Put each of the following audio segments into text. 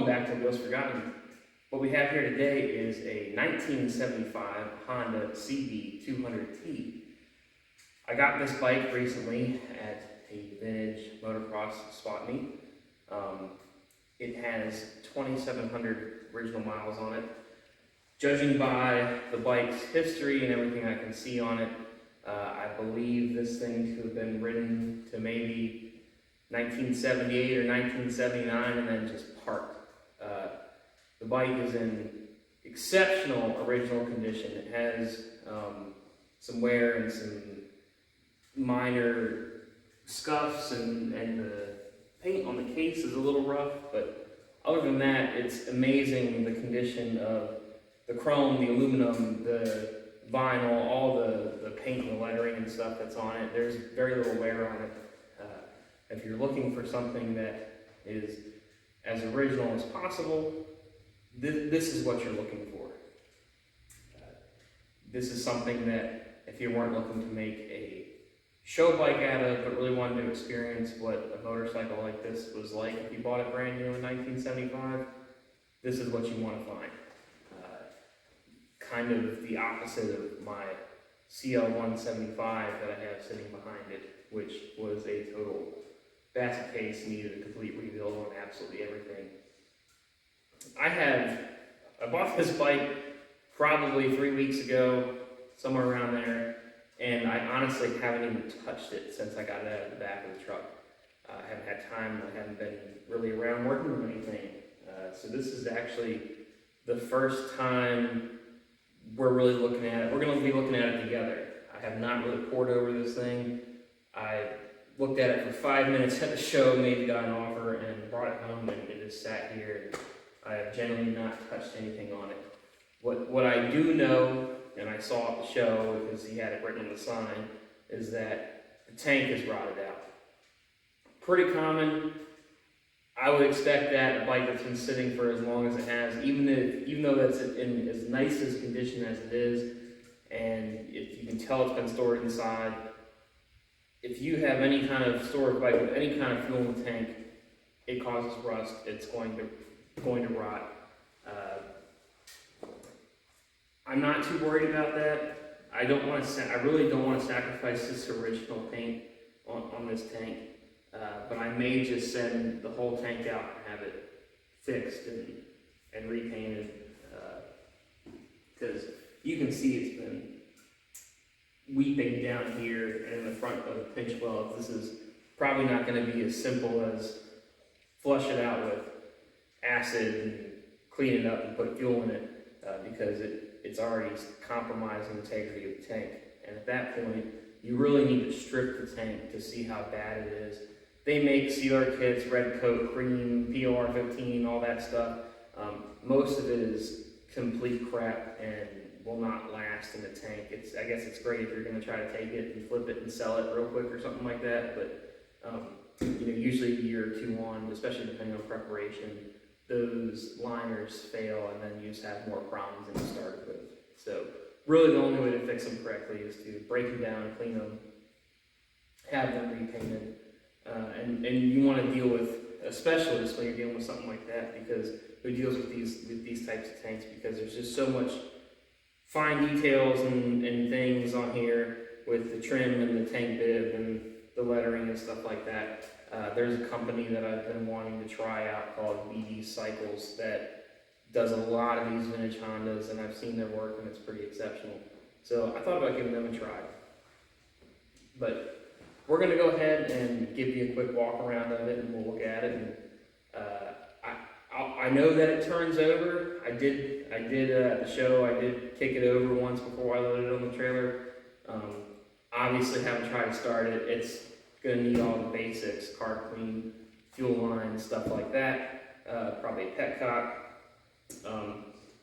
going back to Wheels Forgotten, what we have here today is a 1975 Honda CB200T. I got this bike recently at a vintage motocross spot meet. It has 2,700 original miles on it. Judging by the bike's history and everything I can see on it, I believe this thing to have been ridden to maybe 1978 or 1979 and then just parked. The bike is in exceptional original condition. It has some wear and some minor scuffs, and the paint on the case is a little rough, but other than that, it's amazing the condition of the chrome, the aluminum, the vinyl, all the paint and the lettering and stuff that's on it. There's very little wear on it. If you're looking for something that is as original as possible, this is what you're looking for. This is something that if you weren't looking to make a show bike out of, but really wanted to experience what a motorcycle like this was like if you bought it brand new in 1975, this is what you want to find. Kind of the opposite of my CL175 that I have sitting behind it, which was a total basket case, needed a complete rebuild on absolutely everything. I bought this bike probably 3 weeks ago, somewhere around there, and I honestly haven't even touched it since I got it out of the back of the truck. I haven't had time, I haven't been really around working on anything. So this is actually the first time we're really looking at it. We're going to be looking at it together. I have not really poured over this thing. I looked at it for 5 minutes at the show, made the guy an offer, and brought it home, and it just sat here. I have generally not touched anything on it. What I do know, and I saw at the show because he had it written on the sign, is that the tank is rotted out. Pretty common. I would expect that a bike that's been sitting for as long as it has, even though that's in as nice as condition as it is, and if you can tell it's been stored inside, if you have any kind of storage bike with any kind of fuel in the tank, it causes rust. It's going to rot. I'm not too worried about that. I really don't want to sacrifice this original paint on this tank. But I may just send the whole tank out and have it fixed and repainted, because you can see it's been weeping down here in the front of the pinch weld. This is probably not going to be as simple as flush it out with acid and clean it up and put fuel in it, because it's already compromising the integrity of the tank. And at that point, you really need to strip the tank to see how bad it is. They make sealer kits, red coat, cream, POR 15, all that stuff. Most of it is complete crap and will not last in the tank. I guess it's great if you're going to try to take it and flip it and sell it real quick or something like that. But usually a year or two on, especially depending on preparation, those liners fail and then you just have more problems than you started with. So really the only way to fix them correctly is to break them down, clean them, have them repainted. And you want to deal with a specialist when you're dealing with something like that, because who deals with these types of tanks, because there's just so much fine details and things on here with the trim and the tank bib and the lettering and stuff like that. There's a company that I've been wanting to try out called BD Cycles that does a lot of these vintage Hondas, and I've seen their work and it's pretty exceptional. So I thought about giving them a try. But we're going to go ahead and give you a quick walk around of it, and we'll look at it. And I know that it turns over. I did at the show. I did kick it over once before I loaded it on the trailer. Obviously, haven't tried to start it. It's going to need all the basics: carb clean, fuel line, stuff like that. Probably a petcock.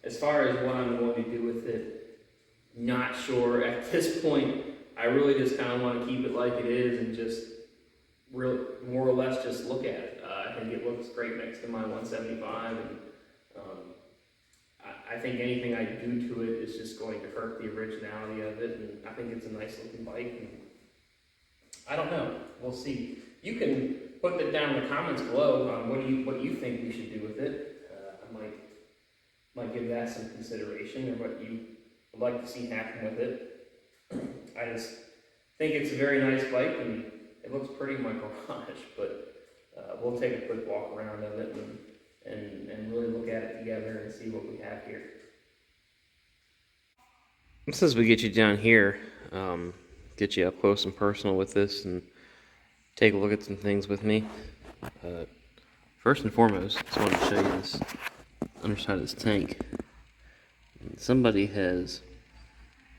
As far as what I'm going to do with it, not sure at this point. I really just kind of want to keep it like it is and just more or less just look at it. I think it looks great next to my 175, and I think anything I do to it is just going to hurt the originality of it, and I think it's a nice looking bike. And I don't know. We'll see. You can put that down in the comments below on what you think we should do with it. might give that some consideration, or what you would like to see happen with it. I just think it's a very nice bike, and it looks pretty in my garage, but we'll take a quick walk around of it and really look at it together and see what we have here. Since we get you down here, get you up close and personal with this and take a look at some things with me. First and foremost, I just wanted to show you this underside of this tank. Somebody has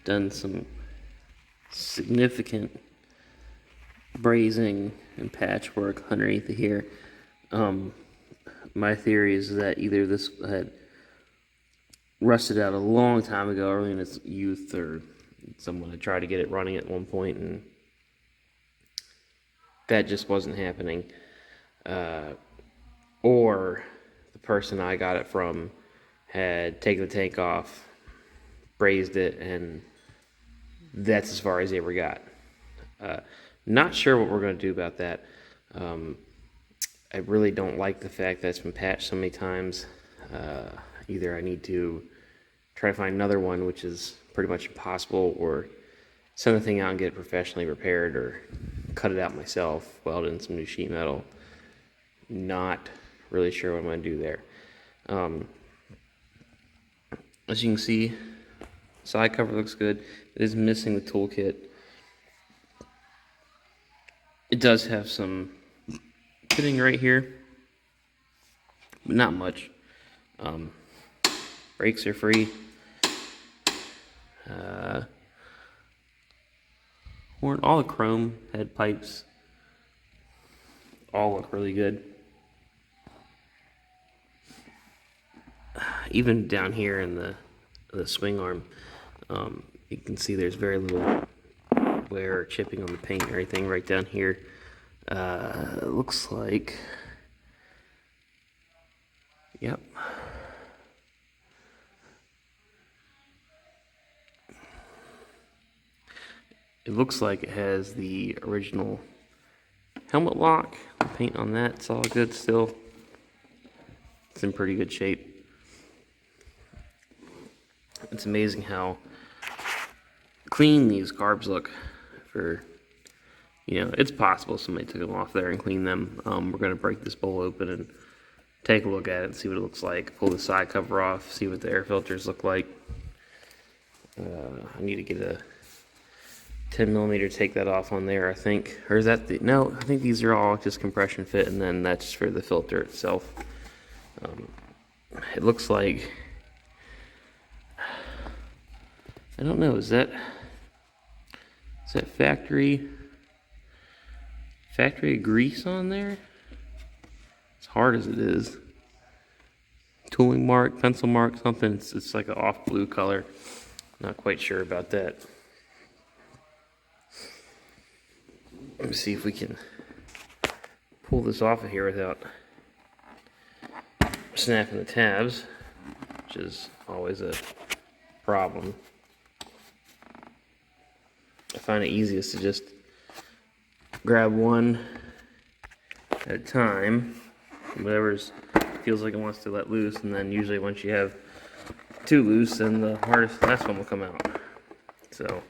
done some significant brazing and patchwork underneath here. My theory is that either this had rusted out a long time ago, early in its youth, or someone had tried to get it running at one point and that just wasn't happening. Or the person I got it from had taken the tank off, brazed it, and that's as far as he ever got. Not sure what we're going to do about that. I really don't like the fact that it's been patched so many times. Either I need to try to find another one, which is pretty much impossible, or send the thing out and get it professionally repaired, or cut it out myself, weld in some new sheet metal. Not really sure what I'm going to do there. As you can see, side cover looks good. It is missing the toolkit. It does have some fitting right here, but not much. Brakes are free. All the chrome head pipes all look really good. Even down here in the swing arm, you can see there's very little wear or chipping on the paint or anything right down here. It looks like, yep. It looks like it has the original helmet lock. The paint on that's all good still. It's in pretty good shape. It's amazing how clean these carbs look. For, it's possible somebody took them off there and cleaned them. We're going to break this bowl open and take a look at it and see what it looks like. Pull the side cover off, see what the air filters look like. I need to get a 10mm, take that off on there, I think. Or is that no, I think these are all just compression fit, and then that's for the filter itself. It looks like, I don't know, is that factory grease on there? As hard as it is. Tooling mark, pencil mark, something. It's like an off blue color. Not quite sure about that. Let me see if we can pull this off of here without snapping the tabs, which is always a problem. I find it easiest to just grab one at a time, whatever feels like it wants to let loose, and then usually once you have two loose, then the last one will come out. So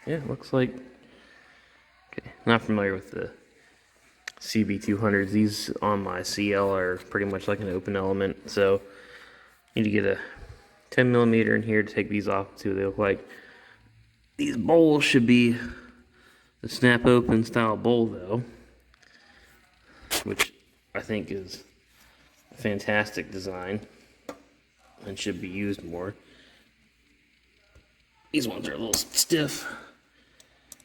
yeah, looks like, okay, not familiar with the CB200s. These on my CL are pretty much like an open element, so need to get a 10mm in here to take these off, see what they look like. These bowls should be the snap open style bowl though, which I think is a fantastic design and should be used more. These ones are a little stiff.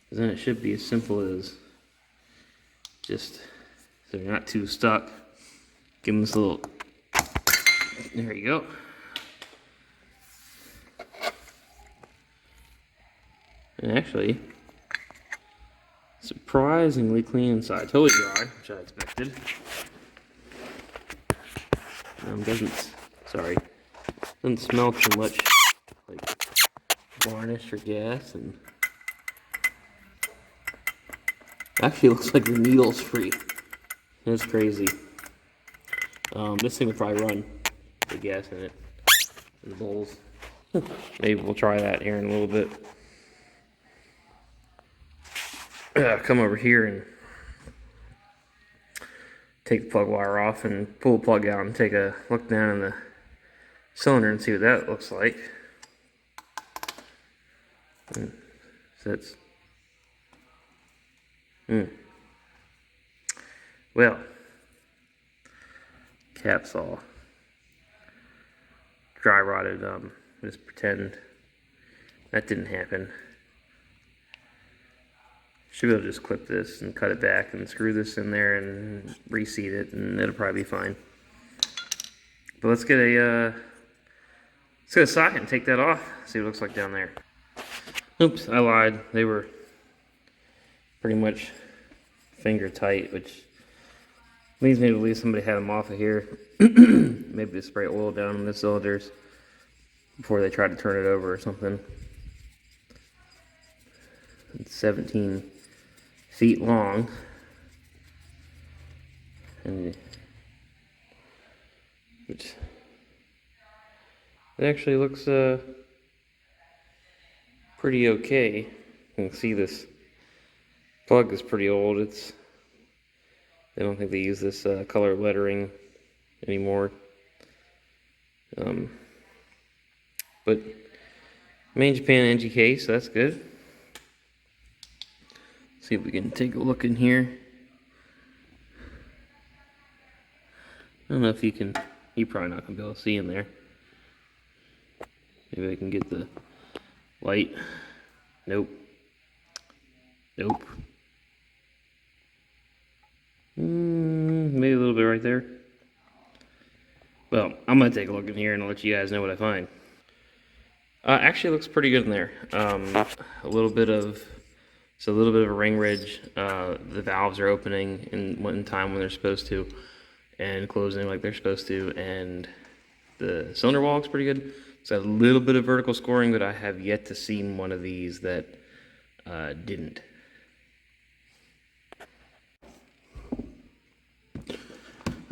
Then it should be as simple as just, so they're not too stuck. Give them this little, there you go. And actually, surprisingly clean inside. Totally dry, which I expected. Doesn't smell too much like varnish or gas, and actually looks like the needle's free. That's crazy. This thing will probably run the gas in it. The bowls. Maybe we'll try that here in a little bit. Come over here and take the plug wire off and pull the plug out and take a look down in the cylinder and see what that looks like. Well, cap's all dry rotted. Just pretend that didn't happen. Should be able to just clip this and cut it back and screw this in there and reseat it, and it'll probably be fine. But let's get a socket and take that off. See what it looks like down there. Oops, I lied. They were pretty much finger tight, which leads me to believe somebody had them off of here. Maybe to spray oil down on the cylinders before they try to turn it over or something. It's 17 feet long, and it actually looks pretty okay. You can see this plug is pretty old. I don't think they use this color lettering anymore. But made in Japan NGK, so that's good. See if we can take a look in here. I don't know if you can, you're probably not going to be able to see in there. Maybe I can get the light. Nope. Nope. Maybe a little bit right there. Well, I'm going to take a look in here and I'll let you guys know what I find. Actually, it looks pretty good in there. A little bit of a ring ridge. The valves are opening in one time when they're supposed to, and closing like they're supposed to. And the cylinder wall looks pretty good. It's got a little bit of vertical scoring, but I have yet to see one of these that didn't.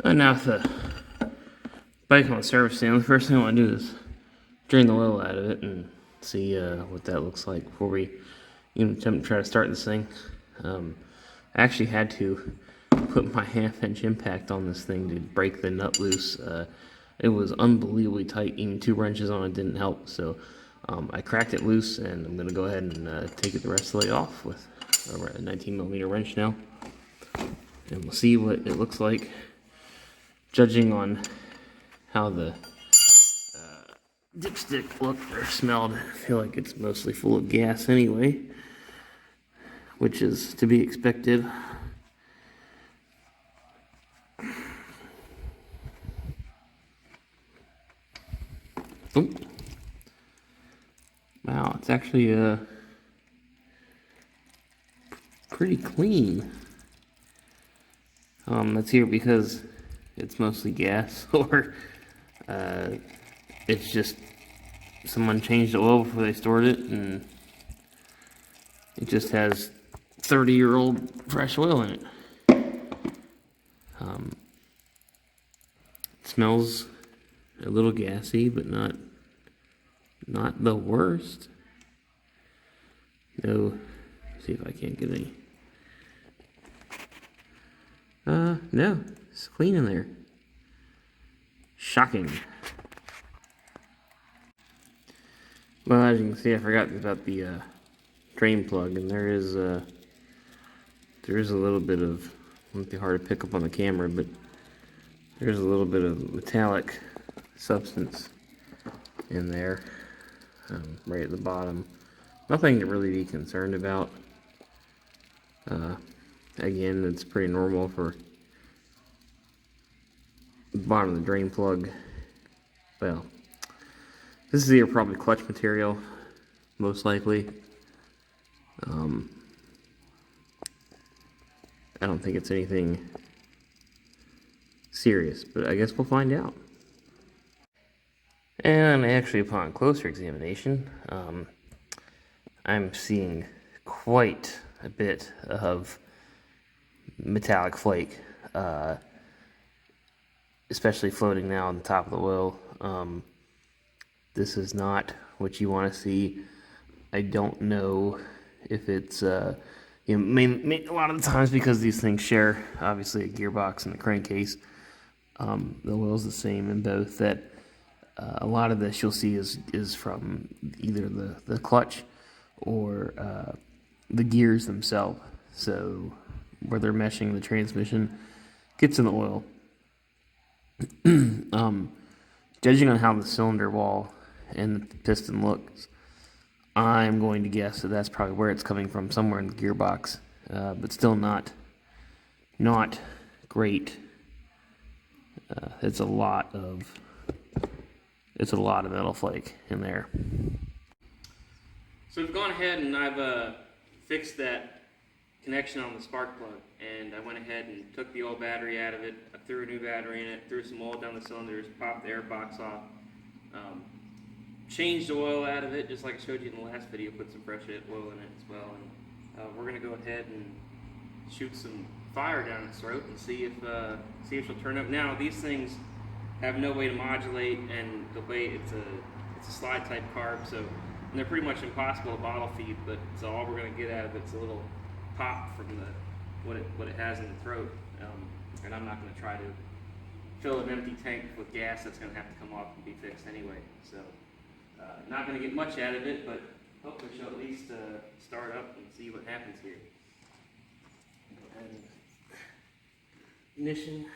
And now with the bike on service stand, the first thing I want to do is drain the oil out of it and see what that looks like before we attempt to try to start this thing. I actually had to put my half-inch impact on this thing to break the nut loose. It was unbelievably tight. Even 2 wrenches on it didn't help. So I cracked it loose, and I'm going to go ahead and take it the rest of the way off with a 19mm wrench now. And we'll see what it looks like, judging on how the dipstick looked or smelled. I feel like it's mostly full of gas anyway, which is to be expected. Oh. Wow, it's actually pretty clean. That's here because it's mostly gas, or it's just someone changed the oil before they stored it, and it just has 30-year-old fresh oil in it. It smells a little gassy, but not the worst. No, see if I can't get any. No, it's clean in there. Shocking. Well, as you can see, I forgot about the drain plug, and there is a little bit of, it might be hard to pick up on the camera, but there's a little bit of metallic substance in there, right at the bottom. Nothing to really be concerned about. Again, it's pretty normal for the bottom of the drain plug. Well, this is here probably clutch material, most likely. I don't think it's anything serious, but I guess we'll find out. And actually, upon closer examination, I'm seeing quite a bit of metallic flake. especially floating now on the top of the oil. This is not what you want to see. I don't know if it's, a lot of the times, because these things share, obviously, a gearbox and a crankcase, the oil's the same in both, that a lot of this you'll see is from either the clutch or the gears themselves. So where they're meshing the transmission gets in the oil. Judging on how the cylinder wall and the piston looks, I'm going to guess that that's probably where it's coming from, somewhere in the gearbox, but still not great. It's a lot of metal flake in there. So we've gone ahead and I've fixed that connection on the spark plug, and I went ahead and took the old battery out of it. I threw a new battery in it, threw some oil down the cylinders, popped the air box off, changed the oil out of it, just like I showed you in the last video, put some fresh oil in it as well, and we're going to go ahead and shoot some fire down its throat and see if she'll turn up. Now, these things have no way to modulate, and the way it's a slide type carb, so they're pretty much impossible to bottle feed, but so all we're going to get out of it's a little pop from what it has in the throat, and I'm not going to try to fill an empty tank with gas that's going to have to come off and be fixed anyway. So not going to get much out of it, but hopefully she'll at least start up and see what happens here. And ignition.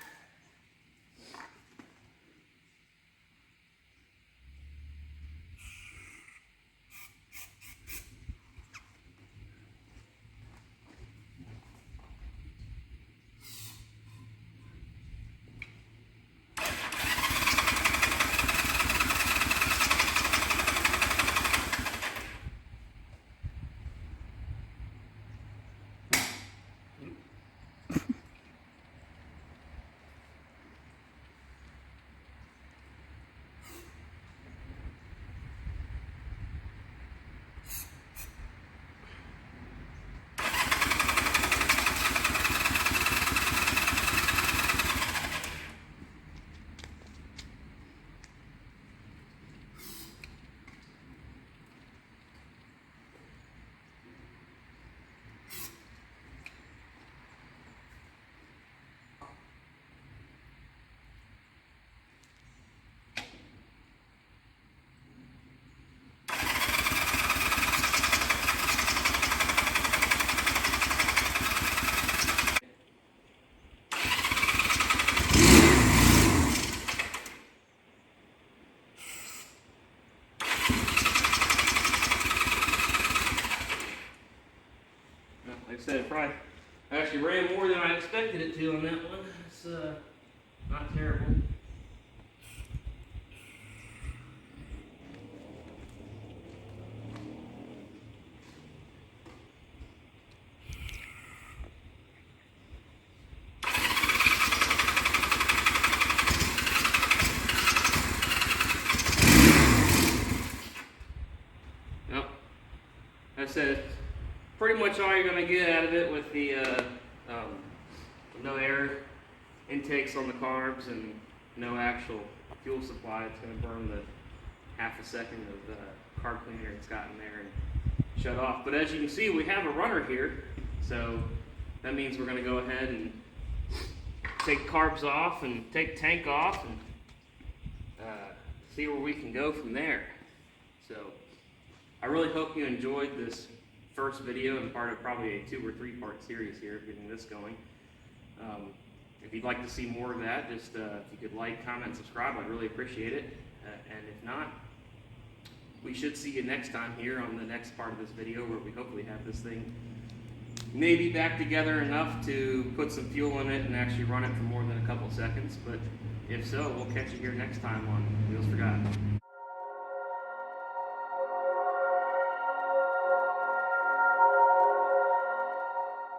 Like I said, probably actually ran more than I expected it to on that one. It's not terrible. Yep. Like I said, pretty much all you're going to get out of it with the no air intakes on the carbs and no actual fuel supply. It's going to burn the half a second of the carb cleaner it's got in there and shut off. But as you can see, we have a runner here, so that means we're going to go ahead and take carbs off and take tank off and see where we can go from there. So I really hope you enjoyed this first video and part of probably a 2 or 3 part series here of getting this going. If you'd like to see more of that, just if you could like, comment, subscribe, I'd really appreciate it. And if not, we should see you next time here on the next part of this video, where we hopefully have this thing maybe back together enough to put some fuel in it and actually run it for more than a couple seconds. But if so, we'll catch you here next time on Wheels for God.